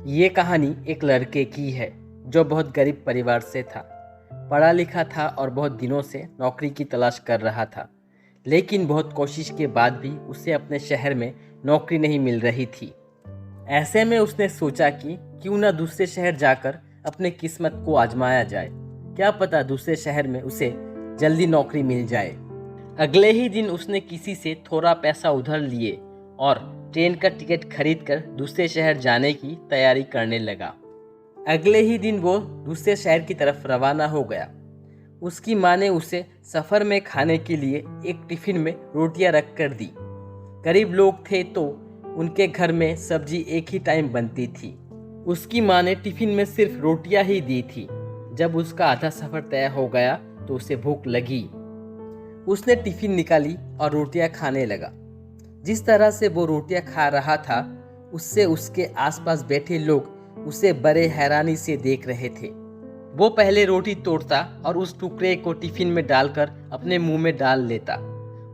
ये कहानी एक लड़के की है जो बहुत गरीब परिवार से था। पढ़ा लिखा था और बहुत दिनों से नौकरी की तलाश कर रहा था, लेकिन बहुत कोशिश के बाद भी उसे अपने शहर में नौकरी नहीं मिल रही थी। ऐसे में उसने सोचा कि क्यों ना दूसरे शहर जाकर अपने किस्मत को आजमाया जाए। क्या पता दूसरे शहर में उसे जल्दी नौकरी मिल जाए। अगले ही दिन उसने किसी से थोड़ा पैसा उधार लिए और ट्रेन का टिकट खरीदकर दूसरे शहर जाने की तैयारी करने लगा। अगले ही दिन वो दूसरे शहर की तरफ रवाना हो गया। उसकी माँ ने उसे सफ़र में खाने के लिए एक टिफिन में रोटियां रख कर दी। गरीब लोग थे तो उनके घर में सब्जी एक ही टाइम बनती थी। उसकी माँ ने टिफिन में सिर्फ रोटियां ही दी थी। जब उसका आधा सफ़र तय हो गया तो उसे भूख लगी। उसने टिफिन निकाली और रोटियां खाने लगा। जिस तरह से वो रोटियां खा रहा था, उससे उसके आसपास बैठे लोग उसे बड़े हैरानी से देख रहे थे। वो पहले रोटी तोड़ता और उस टुकड़े को टिफिन में डालकर अपने मुंह में डाल लेता।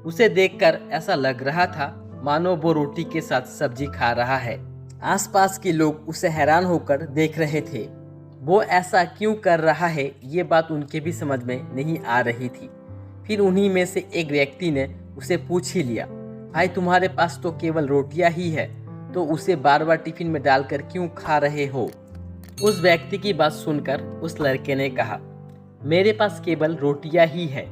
उसे देखकर ऐसा लग रहा था मानो वो रोटी के साथ सब्जी खा रहा है। आसपास के लोग उसे हैरान होकर देख रहे थे। वो ऐसा क्यों कर रहा है, ये बात उनके भी समझ में नहीं आ रही थी। फिर उन्हीं में से एक व्यक्ति ने उसे पूछ ही लिया, भाई तुम्हारे पास तो केवल रोटियां ही है, तो उसे बार बार टिफिन में डालकर क्यों खा रहे हो? उस व्यक्ति की बात सुनकर उस लड़के ने कहा, मेरे पास केवल रोटियां ही है,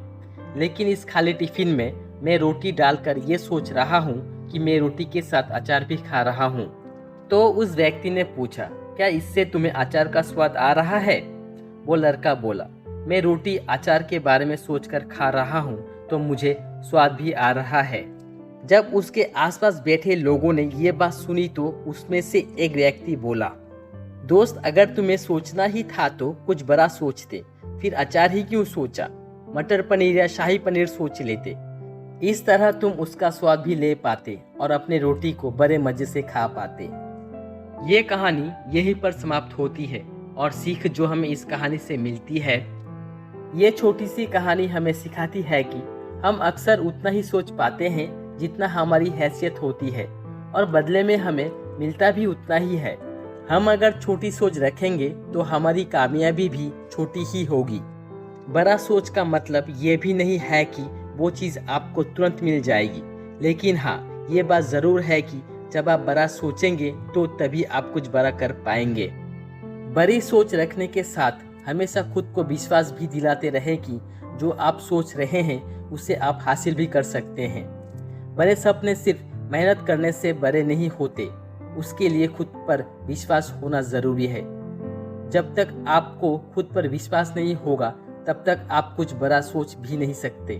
लेकिन इस खाली टिफिन में मैं रोटी डालकर ये सोच रहा हूँ कि मैं रोटी के साथ अचार भी खा रहा हूँ। तो उस व्यक्ति ने पूछा, क्या इससे तुम्हें अचार का स्वाद आ रहा है? वो लड़का बोला, मैं रोटी अचार के बारे में सोचकर खा रहा हूँ तो मुझे स्वाद भी आ रहा है। जब उसके आसपास बैठे लोगों ने ये बात सुनी तो उसमें से एक व्यक्ति बोला, दोस्त अगर तुम्हें सोचना ही था तो कुछ बड़ा सोचते, फिर अचार ही क्यों सोचा? मटर पनीर या शाही पनीर सोच लेते। इस तरह तुम उसका स्वाद भी ले पाते और अपने रोटी को बड़े मजे से खा पाते। ये कहानी यहीं पर समाप्त होती है और सीख जो हमें इस कहानी से मिलती है, ये छोटी सी कहानी हमें सिखाती है कि हम अक्सर उतना ही सोच पाते हैं जितना हमारी हैसियत होती है, और बदले में हमें मिलता भी उतना ही है। हम अगर छोटी सोच रखेंगे तो हमारी कामयाबी भी छोटी ही होगी। बड़ा सोच का मतलब ये भी नहीं है कि वो चीज़ आपको तुरंत मिल जाएगी, लेकिन हाँ, ये बात ज़रूर है कि जब आप बड़ा सोचेंगे तो तभी आप कुछ बड़ा कर पाएंगे। बड़ी सोच रखने के साथ हमेशा खुद को विश्वास भी दिलाते रहें कि जो आप सोच रहे हैं उसे आप हासिल भी कर सकते हैं। बड़े सपने सिर्फ मेहनत करने से बड़े नहीं होते, उसके लिए खुद पर विश्वास होना ज़रूरी है। जब तक आपको खुद पर विश्वास नहीं होगा तब तक आप कुछ बड़ा सोच भी नहीं सकते।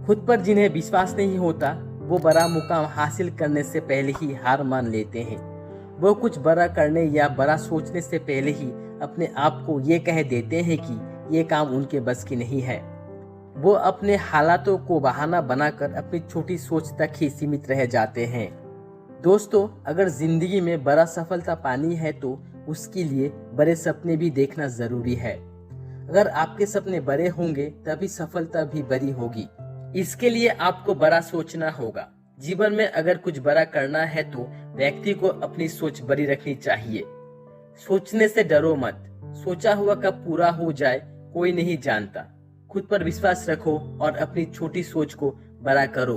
खुद पर जिन्हें विश्वास नहीं होता वो बड़ा मुकाम हासिल करने से पहले ही हार मान लेते हैं। वो कुछ बड़ा करने या बड़ा सोचने से पहले ही अपने आप को ये कह देते हैं कि ये काम उनके बस की नहीं है। वो अपने हालातों को बहाना बनाकर अपनी छोटी सोच तक ही सीमित रह जाते हैं। दोस्तों, अगर जिंदगी में बड़ा सफलता पानी है तो उसके लिए बड़े सपने भी देखना जरूरी है। अगर आपके सपने बड़े होंगे तभी सफलता भी बड़ी होगी। इसके लिए आपको बड़ा सोचना होगा। जीवन में अगर कुछ बड़ा करना है तो व्यक्ति को अपनी सोच बड़ी रखनी चाहिए। सोचने से डरो मत, सोचा हुआ कब पूरा हो जाए कोई नहीं जानता। खुद पर विश्वास रखो और अपनी छोटी सोच को बड़ा करो।